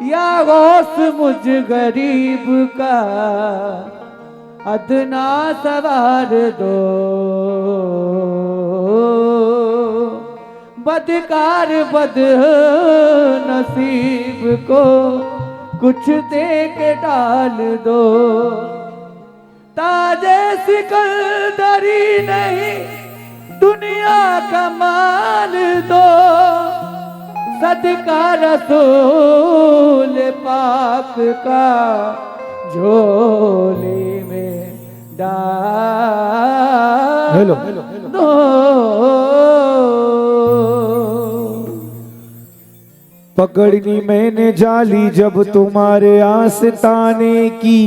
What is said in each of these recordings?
या गौस मुझ गरीब का अदना सवार दो, बदकार बद नसीब को कुछ दे के डाल दो। ताजे सिकंदरी नहीं दुनिया का माल दो, सदका रसूल पाक का झोली में डाल दो। पकड़नी मैंने जाली जब तुम्हारे आस्ताने की,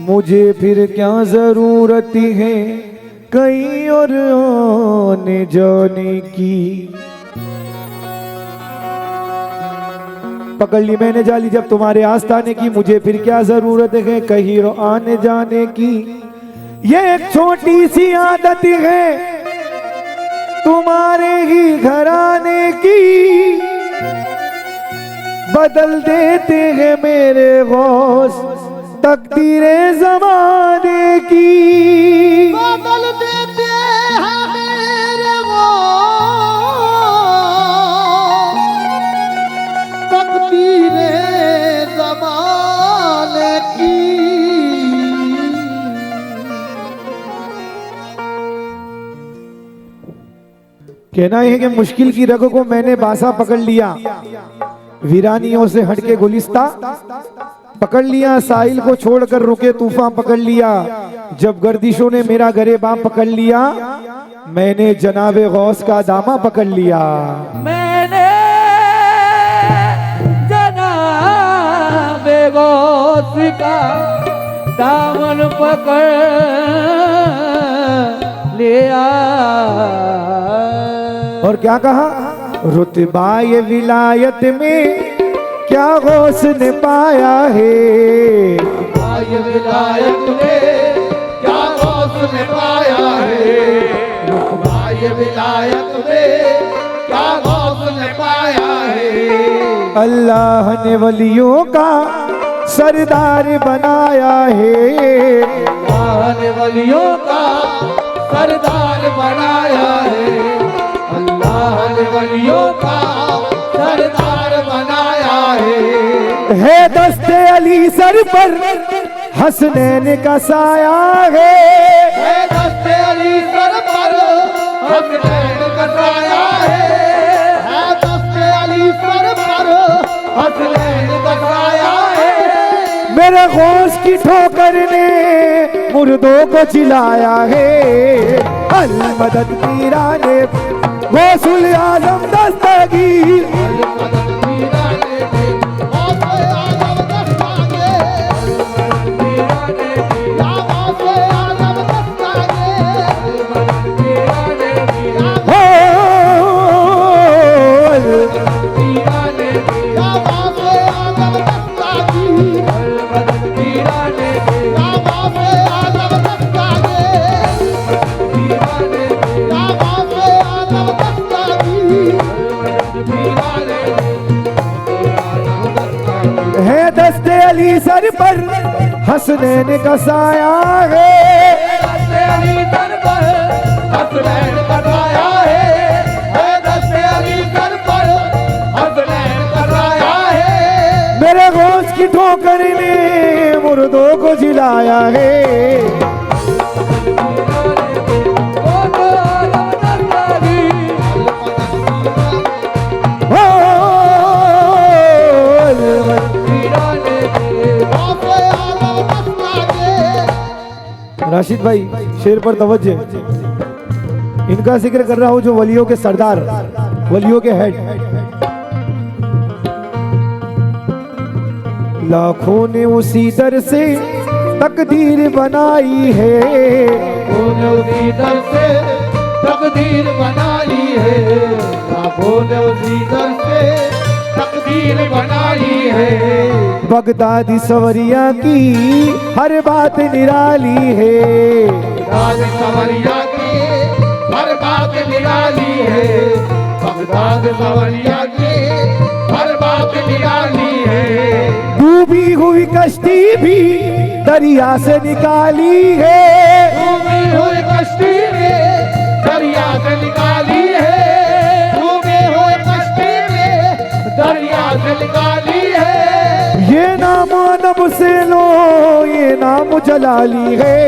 मुझे फिर क्या जरूरत है कहीं और आने जाने की। पकड़ ली मैंने जाली जब तुम्हारे आस्ताने की, मुझे फिर क्या जरूरत है कहीं और आने जाने की। ये एक छोटी सी आदत है तुम्हारे ही घराने की, बदल देते हैं मेरे गौस तकदीरे ज़माने की। बदल देते हैं मेरे गौस तकदीरे ज़माने की। कहना है कि मुश्किल की रग को मैंने बासा पकड़ लिया, वीरानियों से हटके गुलिस्ता पकड़ लिया, साहिल को छोड़कर रुके तूफान पकड़ लिया। जब गर्दिशों ने मेरा गरेबां पकड़ लिया, मैंने जनाबे गौस का दामा पकड़ लिया। मैंने जनाबे गौस का दामन पकड़ लिया। और क्या कहा, रुतबा ये विलायत में क्या गौस ने पाया है। ये विलायत में क्या गौस ने पाया है। ये विलायत में क्या गौस ने पाया है। अल्लाह ने वलियों का सरदार बनाया है। अल्लाह ने वलियों का सरदार बनाया है। अल्लाह ने वलियों का सरदार बनाया है। दस्ते अली सर पर हसनैन का साया है। दस्ते अली सर पर हसनैन का साया है। दस्ते अली सर पर हसनैन का साया है। मेरे गौस की ठोकर ने मुर्दों को चिल्लाया है। अल मदद पीरा ने गौसुल आजम दस्तगीर। है दस्ते अली सर पर हसनैन का साया है। दस्ते अली सर पर हसनैन का साया है। दस्ते अली सर पर हसनैन का साया है। मेरे गौस की ठोकर ने मुर्दों को जिलाया है। राशिद भाई शेर पर तवज्जो, इनका जिक्र कर रहा हूं जो वलियों के सरदार, वलियों के हेड। लाखों ने उसी दर से तकदीर बनाई है। लाखों ने उसी दर से तकदीर बना ली है, लाखों ने उसी दर से तकदीर बना ली है। बगदादी सवरिया की हर बात निराली है, बगदाद सवरिया की हर बात निराली है, बगदाद सवरिया की हर बात निराली है। डूबी हुई कश्ती भी दरिया से निकाली है, डूबी हुई कश्ती में दरिया से निकाली है, डूबी हुई कश्ती में दरिया से निकाली है। ये नाम अदब से लो ये नाम जलाली है।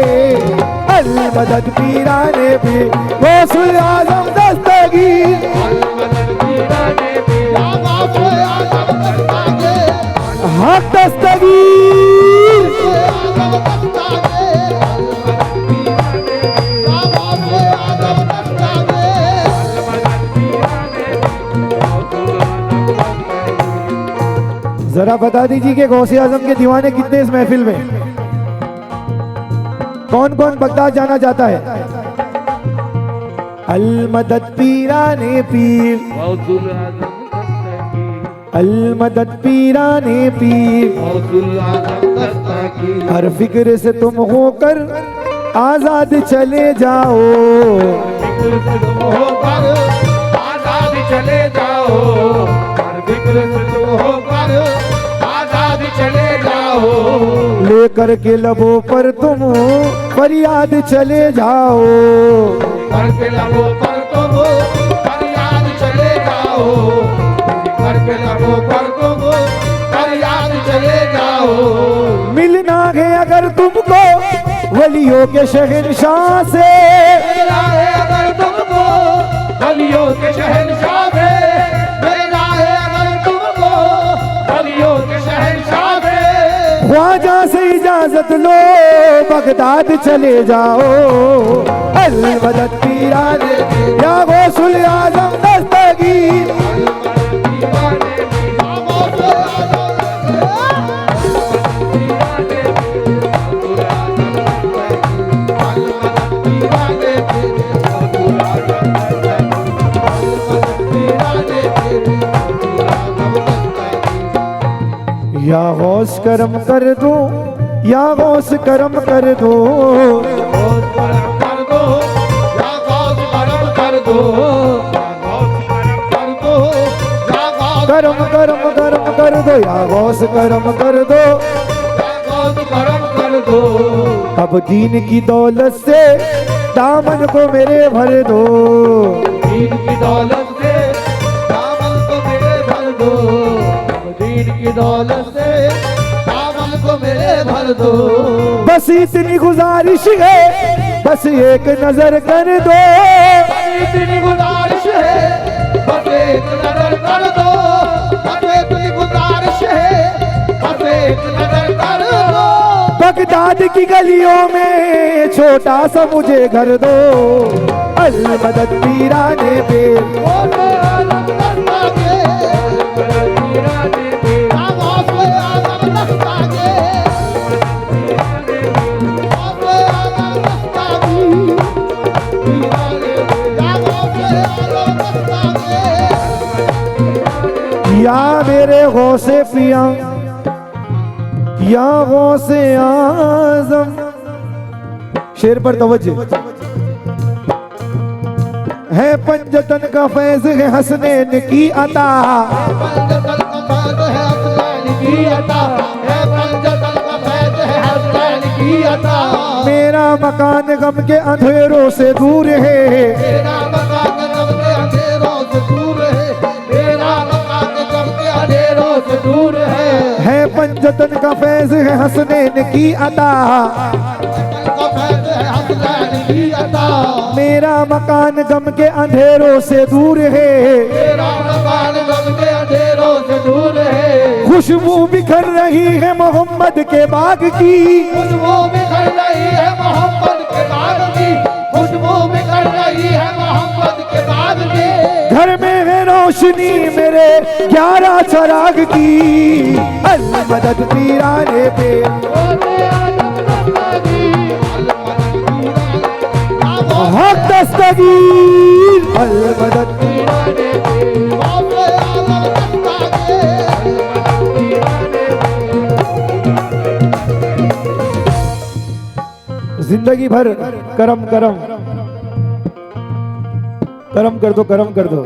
अल मदद पीराने भी गौसुल आजम दस्तगीर, हक दस्तगीर। जरा बता दीजिए कि गौसे आजम के दीवाने कितने इस महफिल में? कौन कौन बगदाद जाना चाहता है? अल मदद पीराने पीर, अल मदद पीराने पीर। हर फिक्र से तुम होकर आजाद चले जाओ, फिक्र से तुम होकर आजाद चले जाओ, हर फिक्र से तुम होकर आजाद चले जाओ। लेकर के लबों पर तुम फरियाद चले जाओ, करके लबों पर तुम फरियाद चले जाओ, करके लबों पर तुम फरियाद चले जाओ। मिलना है अगर तुमको वलियों के शहंशाह से, मिलना है अगर तुमको वलियों के शहंशाह से, मिलना है अगर तुमको वलियों के शहंशाह से। ख्वाजा से इजाजत लो बगदाद चले जाओ। अल मदद पीराने या गौसुल आजम दस्तगीर, या गौस करम कर दो, या गौस करम कर दो, कर दो या गौस करम कर दो, करम करम करम कर दो, या गौस करम कर दो। करम कर दो। अब दीन की दौलत से दामन को मेरे भर दो, दीन की दौलत से दामन को मेरे भर दो, दीन की दौलत से दामन को मेरे भर दो। बस इतनी गुजारिश है बस एक नजर कर दो, इतनी गुजारिश है बस एक नजर कर दो, बस इतनी गुजारिश है बस एक नजर कर दो। बगदाद की गलियों में छोटा सा मुझे घर दो। अल मदद पीराने पे या मेरे गौसे पिया, या गौसे आजम। शेर पर तवज्जो है, पंजतन का फैज है हसनैन की अता, मेरा मकान गम के अंधेरों से दूर है, मेरा मकान गम के अंधेरों से दूर है, मेरा मकान गम के अंधेरों से दूर है पंजतन का फैज है हसनैन की अता, मेरा मकान गम के अंधेरों से दूर है, मेरा मकान गम के अंधेरों से दूर है। खुशबू बिखर रही है मोहम्मद के बाग की, खुशबू बिखर रही है मोहम्मद के बाग की, खुशबू बिखर रही है मोहम्मद के बाग की। घर में है रोशनी मेरे 11 चराग की। अल मदद पीराने पे अल मदद पीराने दे गौसे आलम दस्तागे जिंदगी भर करम करम करम कर दो, करम कर दो।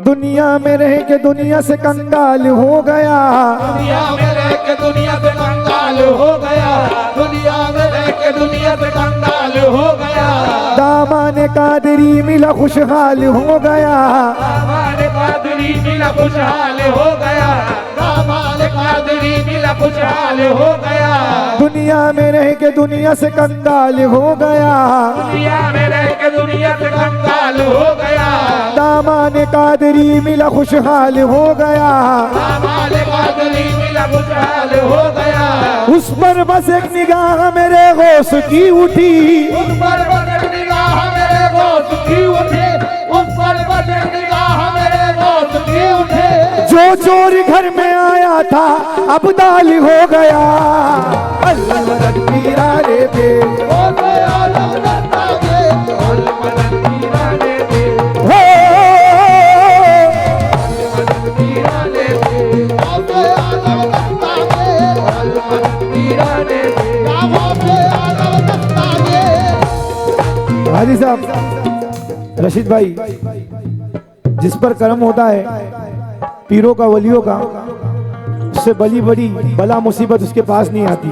दुनिया में रह के दुनिया से कंगाल हो गया, दुनिया में रह के दुनिया से कंगाल हो गया, दुनिया में रह के दुनिया से कंगाल हो गया। दामाने कादरी मिला खुशहाल हो गया, हमारे कादरी मिला खुशहाल हो गया, हमारे कादरी मिला खुशहाल हो गया। दुनिया में रह के दुनिया से कंगाल हो गया, दुनिया में रह के दुनिया से कंगाल हो गया, दामाने कादरी मिला खुशहाल हो गया। हमारे कादरी मिला खुशहाल हो गया। उस पर बस एक निगाह मेरे गौस की उठी, उस पर बस एक निगाह मेरे गौस की उठे, उस पर बस एक निगाह मेरे गौस की उठे। जो चोर घर में आया था अब दाल हो गया। अल्लाह मदद पीराने दे, गौसे आलम दस्तागे अल मदद पीराने दे, हो मदद पीराने दे, गौसे आलम दस्तागे अल मदद पीराने दे। गौसे आलम दस्तागे हाजी साहब, रशीद भाई, जिस पर कर्म होता है पीरों का वलियों का, उससे बड़ी बड़ी बला मुसीबत उसके पास नहीं आती।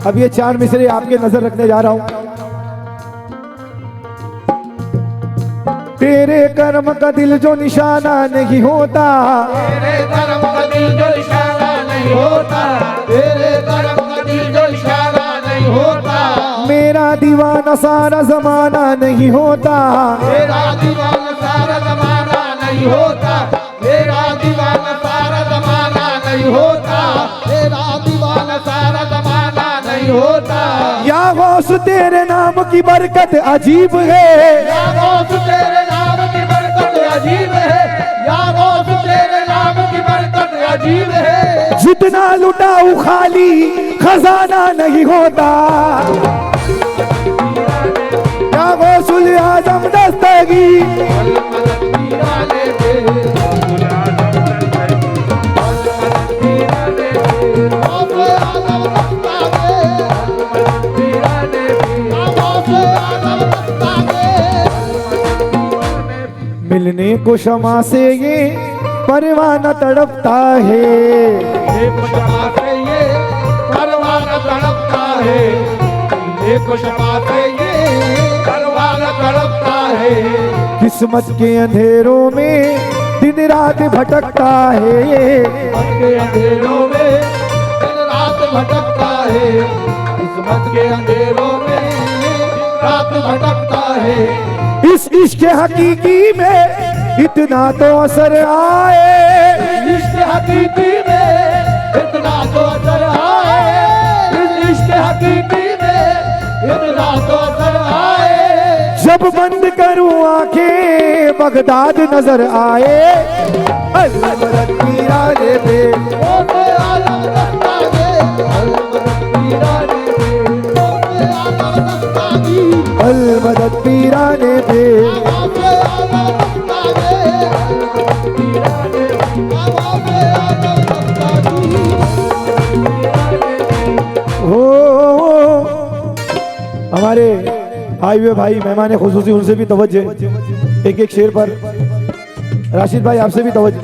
अब ये चार मिसरे आपके नजर रखने जा रहा हूं। तेरे कर्म का दिल जो निशाना नहीं होता, तेरे कर्म का दिल जो इशारा नहीं होता, तेरे कर्म का दिल जो इशारा नहीं होता। मेरा दीवाना सारा जमाना नहीं होता, मेरा दीवाना सारा जमाना नहीं होता, मेरा दीवाना सारा जमाना नहीं होता, तेरा दीवाना सारा जमाना नहीं होता। या गौस तेरे नाम की बरकत अजीब है, या गौस तेरे नाम की बरकत अजीब है, या गौस तेरे नाम की बरकत अजीब है। जितना लुटाऊ खाली खजाना नहीं होता। या गौसुल आजम दस्तगी, अल मदद पीराने दे, अल मदद पीराने दे, गौसे आलम दस्तागे मदद पीराने दे। गौसे आलम दस्तागे मिलने को क्षमा से ये परवाना तड़पता है। एक क्षमा से ये परवाना तड़पता है, एक क्षमा से ये परवाना तड़पता है। किस्मत के अंधेरों में दिन रात भटकता है, किस्मत के अंधेरों में दिन रात भटकता है, किस्मत के अंधेरों में दिन रात भटकता है। इस इश्क हकीकी में इतना तो असर आए, इश्क हकीकी में इतना तो असर आए, इस इश्क हकीकी में इतना तो असर आए। जब बंद करूं आंखें बगदाद नजर आए। अल्लाह मदद पीराने दे, गौसे आलम दस्तागे अल मदद पीराने दे, गौसे आलम दस्तागी अल्लाह मदद पीराने दे। गौसे आलम दस्तागे पीराने दे, गौसे आलम दस्तागी हो हमारे आए हुए भाई मेहमान खुसूसी, उनसे भी तवज्जो, एक एक शेर पर। राशिद भाई आपसे भी तवज्जो।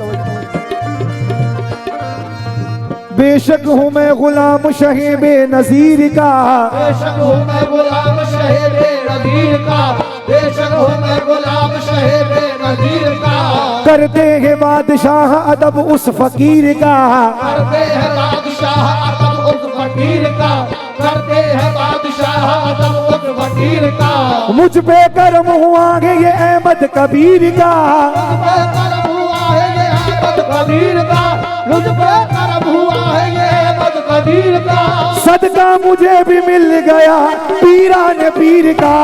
बेशक हूँ मैं गुलाम शहे बेनजीर का, बेशक हूँ मैं गुलाम शहे बेनज़ीर का, बेशक हूँ मैं गुलाम शहे बेनज़ीर का। करते हैं बादशाह अदब उस फकीर का, करते हैं बादशाह अदब उस फकीर का, करते हैं बादशाह अदब उस फकीर का। मुझ पे कर्म हुआ है ये अहमद कबीर का। पे करम हुआ है ये अहमद कबीर का, मुझ पे करम हुआ है ये अहमद कबीर का। सदका मुझे भी मिल गया पीराने पीर का।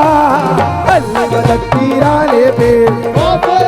अल्लाह मदद पीराने पे, गौसे